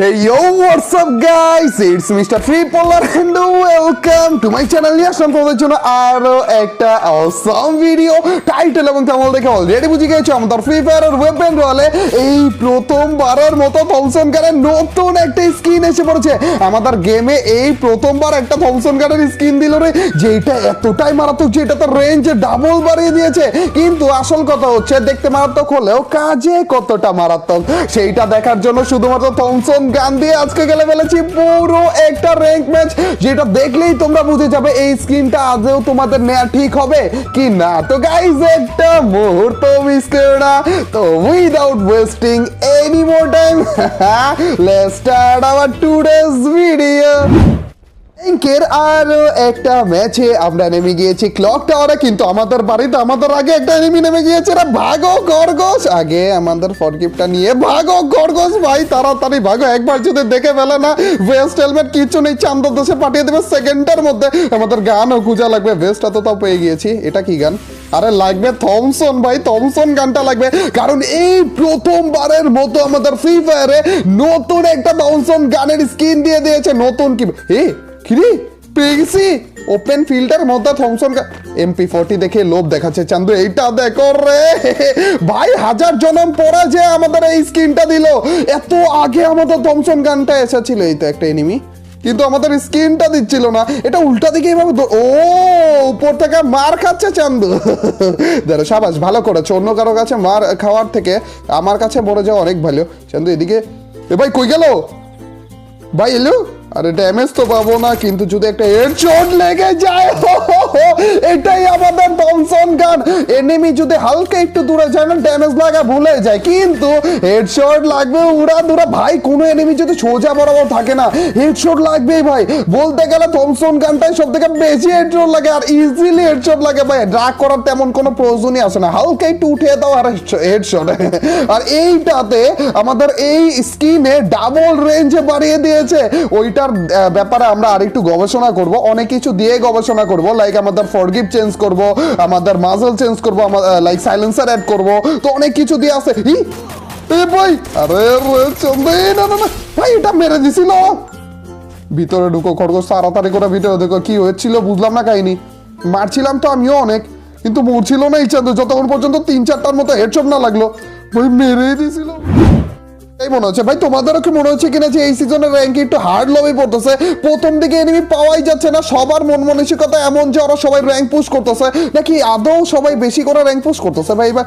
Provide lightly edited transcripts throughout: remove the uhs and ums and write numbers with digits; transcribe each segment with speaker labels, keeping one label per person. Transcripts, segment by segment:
Speaker 1: Hey yo, what's up guys? It's Mr. Tripolar and welcome to my channel. নিয়ে আসলাম তোমাদের জন্য আরো একটা awesome ভিডিও। টাইটেল এবং থাম্বনেল দেখে অলরেডি বুঝে গেছো আমাদের ফ্রি ফায়ারের ওয়েপন রোলে এই প্রথমবারের মতো থমসন গানের নতুন একটা স্কিন এসে পড়েছে। আমাদের গেমে এই প্রথমবার একটা থমসন গানের স্কিন দিল রে, যেটা এতটাই মারাত্মক যে এটাতে রেঞ্জ ডাবল বাড়িয়ে দিয়েছে। কিন্তু আসল কথা হচ্ছে দেখতে মারাত্মক হলেও কাজে কতটা মারাত্মক সেইটা দেখার জন্য শুধুমাত্র থমসন গান দিয়ে আজকে গেলে ফেলেছি পুরো একটা র্যাঙ্ক ম্যাচ, যেটা দেখলেই তোমরা বুঝে যাবে এই স্কিনটা আজও তোমাদের নেওয়া ঠিক হবে কি না। তো গাইজ একটা মুহূর্ত মিস করো না, তো without wasting any more time let's start our today's video. র্যাঙ্কের আরো একটা ম্যাচে আমরা নেমে গিয়েছি ক্লক টাওয়ারে, কিন্তু আমাদের বাড়িতে আমাদের আগে একটা এনিমি নেমে গিয়েছে। রে ভাগো খরগোশ, আগে আমাদের ফরগিফটটা নিয়ে ভাগো খরগোশ ভাই, তাড়াতাড়ি ভাগো। একবার যদি দেখে ফেলে না ওয়েস্ট হেলমেট কিছু নেই, চান্দর দেশে পাঠিয়ে দেবে সেকেন্ডের মধ্যে। আমাদের গানও খুঁজা লাগবে, ওয়েস্টটা তো তাও পেয়ে গিয়েছি। এটা কি গান? আরে লাগবে থমসন ভাই, থমসন গানটা লাগবে, কারণ এই প্রথমবারের মতো আমাদের ফ্রি ফায়ারে নতুন একটা থমসন গানের স্কিন দিয়ে দিয়েছে। নতুন কি কিরে পেয়ে গেছি ওপেন ফিল্টার মধ্যে থমসন MP40 দেখে লোভ দেখাচ্ছে চান্দু। এইটা দেখো রে ভাই, 1000 জনম পরে যে আমাদের এই স্কিনটা দিল। এত আগে আমাদের থমসন গানটা এসেছিল, এই তো একটা এনিমি, কিন্তু আমাদের স্কিনটা দিচ্ছিল না। এটা উল্টা দিকে এইভাবে ও উপর থেকে মার খাচ্ছে চান্দু। দেখো সাবাস, ভালো করেছে। অন্য কারো কাছে মার খাওয়ার থেকে আমার কাছে মরে যাওয়া অনেক ভালো। চান্দু এদিকে এ ভাই কই গেল ভাই? এলো? আরে ড্যামেজ তো পাবো না, কিন্তু যদি একটা হেডশট লেগে যায় এটাই আমাদের থমসন গান। এনিমি যদি হালকা একটু দূরে যায় না ড্যামেজ লাগা ভুলে যায়, কিন্তু হেডশট লাগবে উড়া দুরা ভাই। কোনো এনিমি যদি সোজা বরাবর থাকে না হেডশট লাগবেই ভাই। বলতে গেলে থমসন গানটাই সব থেকে বেশি হেডশট লাগে আর ইজিলি হেডশট লাগে ভাই। ড্রাগ করার তেমন কোনো প্রয়োজনই আসে না, হালকা একটু উঠে দাও আর হেডশট। আর এইটাতে আমাদের এই স্কিনে ডাবল রেঞ্জে বাড়িয়ে দিয়েছে। ওইটার ব্যাপারে আমরা আরেকটু গবেষণা করব, অনেক কিছু দিয়ে গবেষণা করব। লাইক আমাদের ফরগিভ চেঞ্জ করব, আমাদের মাজল চেঞ্জ করব, লাইক সাইলেন্সার অ্যাড করব, তো অনেক কিছু দিয়ে আছে। এ ভাই আরে না না না ভাই, এটা মেরে দিছিল। ভিতরে ঢুকো খরগোশ, তাড়াতাড়ি করে ভিতরে দেখো। কি হয়েছিল বুঝলাম না কাহিনী। মারছিলাম তো আমিও অনেক, কিন্তু মরছিল না এই চাঁদ যতক্ষণ পর্যন্ত 3-4টার মতো হেডশট না লাগলো। ভাই মেরে দিছিল। এই মনে হচ্ছে ভাই, তোমাদেরও কি মনে হচ্ছে কিনা যে এই সিজনের র্যাঙ্কে একটু হার্ড লবি পড়তেছে? প্রথম দিকে এনিমি পাওয়াই যাচ্ছে না। সবার মন মানসিকতা এমন যে ওরা সবাই র্যাঙ্ক পুশ করতেছে, নাকি আদৌ সবাই বেশি করে র্যাঙ্ক পুশ করতেছে? ভাই ভাই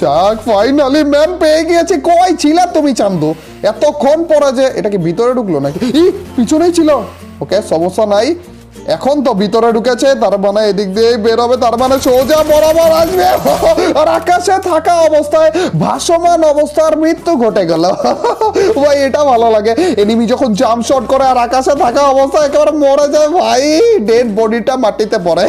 Speaker 1: যাক, ফাইনালি ম্যান পেয়ে গিয়েছে। কই ছিলা তুমি চান্দু এতক্ষণ পরে? যে এটা কি ভিতরে ঢুকলো নাকি? পিছনেই ছিল। ওকে সমস্যা নাই, এখন তো ভিতরে ঢুকেছে, তার মানে এদিক দিয়ে বের হবে, তার মানে সোজা বরাবর আসবে। আর আকাশে থাকা অবস্থায় ভাসমান অবস্থার মৃত্যু ঘটে গেল। ভাই এটা ভালো লাগে, এনিমি যখন জাম্প শট করে আর আকাশে থাকা অবস্থায় একেবারে মরে যায় ভাই, ডেড বডিটা মাটিতে পড়ে।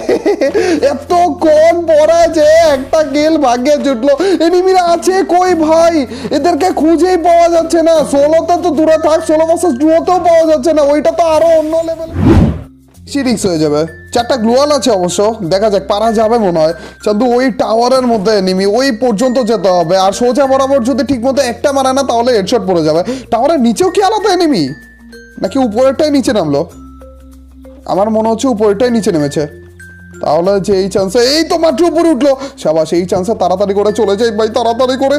Speaker 1: এতক্ষণ পরে যে একটা কিল ভাগ্যে জুটলো। এনিমিরা আছে কই ভাই? এদেরকে খুঁজেই পাওয়া যাচ্ছে না। 16তে তো দূরে থাক, 16 ভার্সেস 2তেও পাওয়া যাচ্ছে না। ওইটা তো আরো অন্য লেভেল, সিরিক্স হয়ে যাবে। 4টা গ্লোয়াল আছে অবশ্য, দেখা যাক পারা যাবে মনে হয়। কিন্তু ওই টাওয়ারের মধ্যে এনিমি, ওই পর্যন্ত যেতে হবে। আর সোজা বরাবর যদি ঠিক মতো একটা মারে না তাহলে হেডশট পড়ে যাবে। টাওয়ারের নিচেও কি আলাদা এনিমি, নাকি উপরেরটাই নিচে নামলো? আমার মনে হচ্ছে উপরেরটাই নিচে নেমেছে। তাহলে যে এই চান্সে, এই তো মাত্র উপরে উঠলো, সাবাস। এই চান্সে তাড়াতাড়ি করে চলে যাই ভাই, তাড়াতাড়ি করে।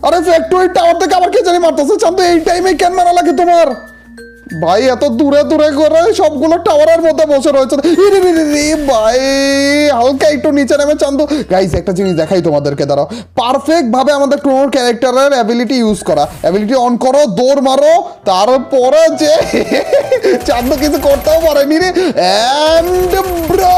Speaker 1: আরে ফ্যাক্টরি টাওয়ার থেকে আবার কে জানি মারতেছে। চান্দু এই টাইমে কেন মারা লাগে তোমার? ভাই এত দূরে দূরে করে সবগুলো টাওয়ারের মধ্যে বসে রয়েছে ভাই, হালকা একটু নিচে নেমে চান্দু। গাইস একটা জিনিস দেখাই তোমাদেরকে, দাঁড়াও। পারফেক্ট ভাবে আমাদের কোনো ক্যারেক্টারের অ্যাবিলিটি ইউজ করা, অ্যাবিলিটি অন করো, দৌড় মারো, তারপরে যে চান্দু কিছু করতেও পারেনি রে। এন্ড ব্রো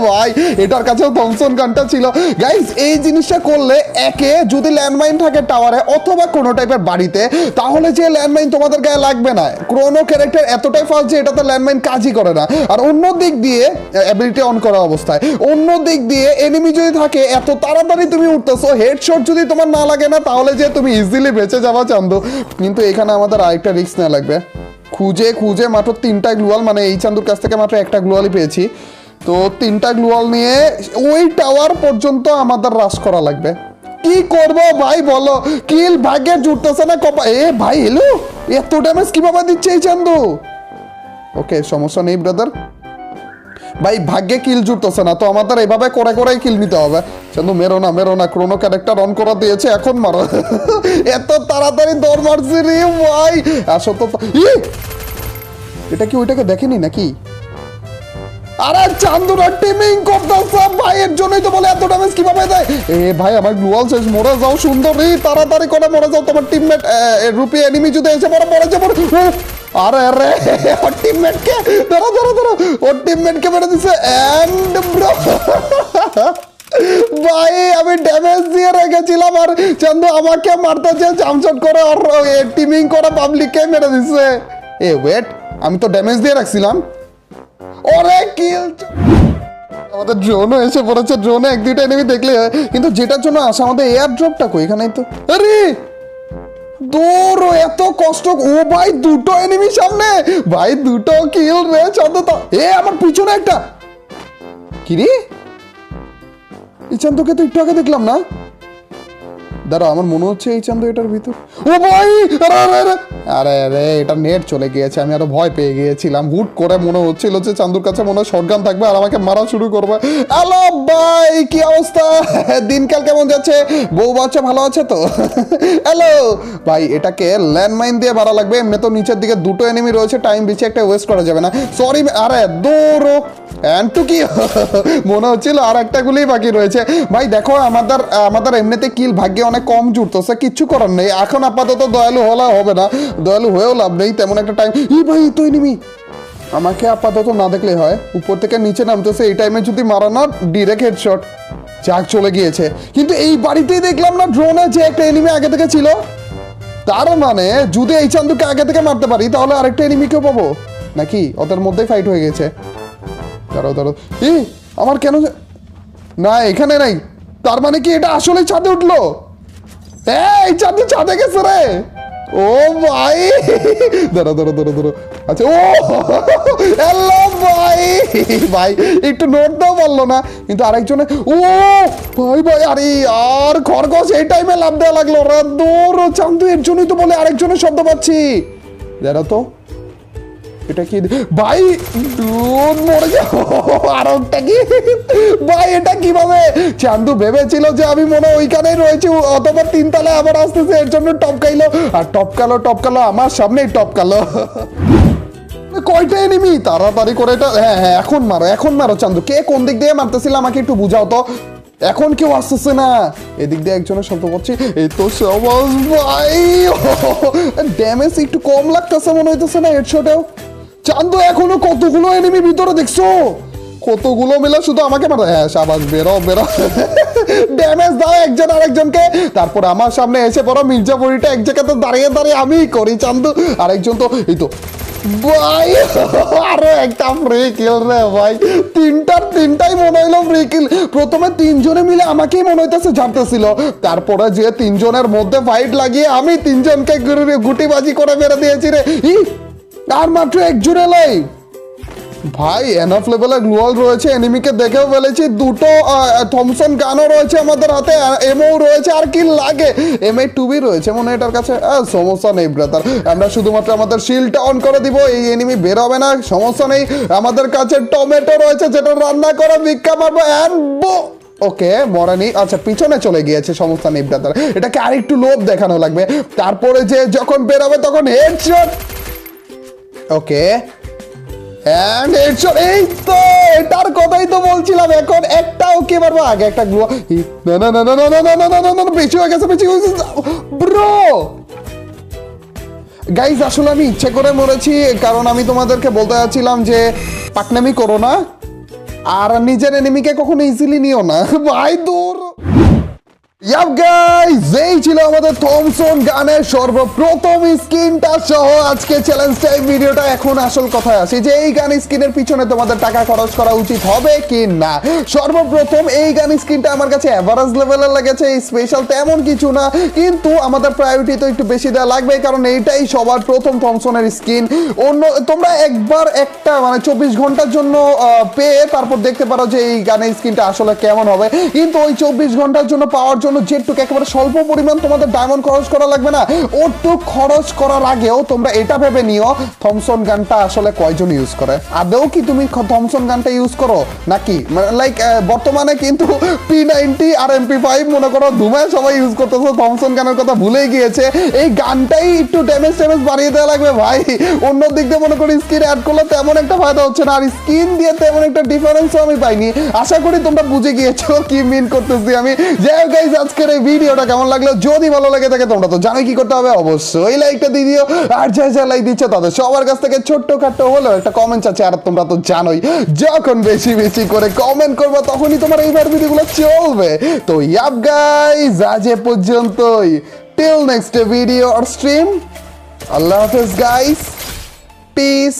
Speaker 1: ভাই এটার কাছেও থমসন গানটা ছিল। গাইস এই জিনিসটা করলে, একে যদি ল্যান্ডমাইন থাকে টাওয়ারে অথবা কোনো টাইপের বাড়িতে, তাহলে যে ল্যান্ডমাইন তোমাদের গায়ে লাগবে না। ক্রোনো ক্যারেক্টার এতটাই ফাস্ট যে এটাতে ল্যান্ডমাইন কাজই করে না। আর অন্য দিক দিয়ে অ্যাবিলিটি অন করা অবস্থায়, অন্য দিক দিয়ে এনিমি যদি থাকে এত তাড়াতাড়ি তুমি উঠতেছো, হেডশট যদি তোমার না লাগে না তাহলে যে তুমি ইজিলি বেঁচে যাওয়া চান্দু। কিন্তু এখানে আমাদের আরেকটা রিস্ক নেওয়া লাগবে। খুঁজে খুঁজে মাত্র 3টা গ্লুয়াল, মানে এই চান্দুর কাছ থেকে মাত্র একটা গ্লুয়ালই পেয়েছি। তো 3টা গ্লুয়াল নিয়ে ওই টাওয়ার পর্যন্ত আমাদের রাশ করা লাগবে। কি করবো ভাই বলো, কিল ভাগ্যে জুটতেছে না কপা। এ ভাই এলো, এত ড্যামেজ কিভাবে দিচ্ছে এই চান্দু? ওকে সমস্যা নেই ব্রাদার, ভাই ভাগ্যে কিল জুটতেছে না তো আমাদের এভাবে করে করে কিল নিতে হবে। চান্দু মেরো না, ক্রোনো ক্যারেক্টার অন করা দিয়েছে, এখন মারো। এত তাড়াতাড়ি দৌড় মারছি রে ভাই। আসো তো, এটা কি ওইটাকে দেখেনি নাকি? আরে চান্দুরা টিমিং করতেছে ভাই, এর জন্যই তো বলে এত ড্যামেজ কিভাবে দেয়। এ ভাই আমার গ্লুয়াল শেষ, মরে যাও সুন্দরী, তাড়াতাড়ি করে মরে যাও। তোমার টিমমেট রূপী এনিমি যদি এসে মরে যাবো। আরে আরে ওর টিমমেটকে ধরো, ওর টিমমেটকে মেরে দিছে। এন্ড ব্রো ভাই আমি ড্যামেজ দিয়ে রেখেছিলাম আর চান্দু আমাকে মারতে চেয়ে জামশট করে ওর টিমিং করে পাবলিককে মেরে দিছে। এ ওয়েট, আমি তো ড্যামেজ দিয়ে রাখছিলাম। ওরে কিল, আমাদের ড্রোনও এসে পড়েছে। ড্রোনে এক দুইটা এনিমি দেখলে হয়, কিন্তু যেটার জন্য আসে আমাদের এয়ার ড্রপটা কই? এখানেই তো। আরে দূর, এত কষ্ট। ও ভাই দুটো এনিমি সামনে, ভাই দুটো কিল রে চান্দু তো। এ আমার পিছনে একটা, কি রে এই চান্দুকে তো একটু আগে দেখলাম না। দাঁড়া, আমার মনে হচ্ছে এই চান্দু এটার ভিতর। ও ভাই আরে আরে এটা নেট চলে গিয়েছে, আমি আরো ভয় পেয়ে গিয়েছিলাম। হুট করে মনে হচ্ছিল যে চান্দুর কাছে মনে হয় শটগান থাকবে আর আমাকে মারা শুরু করবে। হ্যালো ভাই, কি অবস্থা? দিনকাল কেমন যাচ্ছে? বউ বাচ্চা ভালো আছে তো? হ্যালো ভাই, এটাকে ল্যান্ডমাইন দিয়ে মারা লাগবে। এমনি তো নিচের দিকে দুটো এনিমি রয়েছে, টাইম বেশি একটা ওয়েস্ট করা যাবে না। সরি, আরে দৌড়ো এন্টু কি মনে হচ্ছিল আর একটা গুলি বাকি রয়েছে। ভাই দেখো আমাদের এমনিতে কিল ভাগ্যে অনেক কম জুটতেছে, কিচ্ছু করার নেই। এখন আপাতত দয়ালু হলে হবে না, দয়ালু হয়েও লাভ নেই তেমন একটা টাইম। ই ভাই তো এনিমি আমাকে আপাতত না দেখলে হয়, উপর থেকে নিচে নামতেছে। এই টাইমে যদি মারা না, ডিরেক্ট হেডশট। যাক চলে গিয়েছে, কিন্তু এই বাড়িতেই দেখলাম না ড্রোনে যে একটা এনিমি আগে থেকে ছিল। তার মানে যদি এই চান্দুকে আগে থেকে মারতে পারি তাহলে আরেকটা এনিমিকেও পাবো নাকি? ওদের মধ্যেই ফাইট হয়ে গেছে। দাঁড়াও এই আমার কেন না এখানে নাই? তার মানে কি এটা আসলে ছাদে উঠলো? এই ছাদে গেছে রে। ও ভাই দাঁড়ো, আচ্ছা ও হ্যালো ভাই, ভাই একটু নোট দাও বললো না, কিন্তু আরেকজনে ও ভাই আরে আর খরগোশ এই টাইমে লাভ দেওয়া লাগলো রে। দৌড় চান্দু, এর জন্যই তো বলে আরেকজনের শব্দ পাচ্ছি। দাঁড়া তো, এটা কি ভাই? মরে যাও। আর একটা কি ভাই, এটা কিভাবে? চান্দু ভেবেছিল যে আমি মনে ওইখানেই রয়েছি, অথবা তিনতলায় আবার আসতেছে, এর জন্য টপকাইলো। আর টপকালো আমার সামনেই টপকালো। কয়টা এনিমি? তাড়াতাড়ি করে এটা, হ্যাঁ এখন মারো চান্দু। কে কোন দিক দিয়ে মারতেছিল আমাকে একটু বুঝাও তো। এখন কেউ আসতেছে না, এদিক দিয়ে একজনের শব্দ পাচ্ছি। এই তো সবাস ভাই, ড্যামেজ একটু কম লাগতেছে মনে হইতেছে না হেডশটেও। চান্দু এখনো কতগুলো এনিমি ভিতরে দেখছো? কতগুলো মিলে শুধু আমাকে মারো। হ্যাঁ সাবাস, বেরো ড্যামেজ দাও একজন আরেকজনকে। তারপর আমার সামনে এসে পড়ো। মির্জাপুরিটা এক জায়গাতে দাঁড়িয়ে আমি করি চান্দু। আরেকজন তো এই তো ভাই, আরো একটা ফ্রি কিল রে ভাই। তিনটাই মনে হইলো ফ্রি কিল। প্রথমে তিনজনে মিলে আমাকেই মনে হইতেছে ঝাড়তেছিল, তারপরে যে তিনজনের মধ্যে ফাইট লাগিয়ে আমি তিনজনকে গুটিবাজি করে মেরে দিয়েছি রে। আর মাত্র একজন এলাই ভাই। এনাফ লেভেলের গ্লোয়াল রয়েছে, এনিমিকে দেখেও ফেলেছি। দুটো থমসন গানও রয়েছে আমাদের হাতে, এমও রয়েছে। আর কি লাগে? MA2B রয়েছে মনে এটার কাছে। সমস্যা নেই ব্রাদার, আমরা শুধুমাত্র আমাদের শিলটা অন করে দিব, এই এনিমি বের হবে না, সমস্যা নেই। আমাদের কাছে টমেটো রয়েছে, যেটা রান্না করে ভিক্ষা মারবো। ওকে মরানি, আচ্ছা পিছনে চলে গিয়েছে, সমস্যা নেই ব্রাদার। এটাকে আরেকটু লোভ দেখানো লাগবে, তারপরে যে যখন বের হবে তখন হেডশট। ওকে এই তো এটার কথাই তো বলছিলাম। এখন একটা ওকে মারবো, আগে একটা গ্লু। না বেশি হয়ে গেছে ব্রো। গাইজ আসলে আমি ইচ্ছে করে মরেছি, কারণ আমি তোমাদেরকে বলতে যাচ্ছিলাম যে পাকনামি করো না আর নিজের এনিমিকে কখনো ইজিলি নিও না ভাই। দূর এই ছিল আমাদের থমসন গানের সর্বপ্রথম স্কিনটা সহ আজকে চ্যালেঞ্জ টাইম ভিডিওটা। এখন আসল কথায় আসি যে এই গান স্কিনের পিছনে তোমাদের টাকা খরচ করা উচিত হবে কি না। সর্বপ্রথম এই গান স্কিনটা আমার কাছে এভারেজ লেভেলের লেগেছে, স্পেশাল তেমন কিছু না, কিন্তু আমাদের প্রায়োরিটি তো একটু বেশি দেওয়া লাগবে, কারণ এইটাই সবার প্রথম থমসনের স্কিন। অন্য তোমরা একবার একটা মানে 24 ঘন্টার জন্য পেয়ে তারপর দেখতে পারো যে এই গানের স্কিনটা আসলে কেমন হবে, কিন্তু ওই 24 ঘন্টার জন্য পাওয়ার জন্য যেটুকু একেবারে স্বল্প পরিমাণ তোমাদের ডায়মন্ড খরচ করা লাগবে না, ওটুকু খরচ করার আগেও তোমরা এটা ভেবে নিও থমসন গানটা আসলে কয়জন ইউজ করে। আদৌ কি তুমি থমসন গানটা ইউজ করো নাকি? লাইক বর্তমানে কিন্তু P90 আর MP5 মনে করো ধুমায় সবাই ইউজ করতেছে, থমসন গানের কথা ভুলেই গিয়েছে। এই গানটাই একটু ড্যামেজ বাড়িয়ে দেওয়া লাগবে ভাই। অন্য দিক দিয়ে মনে করি স্কিন অ্যাড করলে তেমন একটা ফায়দা হচ্ছে না, আর স্কিন দিয়ে তেমন একটা ডিফারেন্সও আমি পাইনি। আশা করি তোমরা বুঝে গিয়েছো কি মিন করতেছি আমি। যাই হোক গাইস, আজকের এই ভিডিওটা কেমন লাগলো, যদি ভালো লাগে থাকে তোমরা তো জানোই কি করতে হবে, অবশ্যই লাইকটা দিয়ে দিও। আর যা লাইক দিচ্ছে তাদের সবার কাছ থেকে ছোট্ট খাট্ট হলেও একটা কমেন্ট আছে, আর তোমরা তো জানোই যখন বেশি বেশি করে কমেন্ট করবে তখনই তোমার এইবার ভিডিওগুলো চলবে। তো ইয়াপ গাইস, আজ এ পর্যন্তই। Till next video or stream, আল্লাহ হাফেজ গাইস, পিস।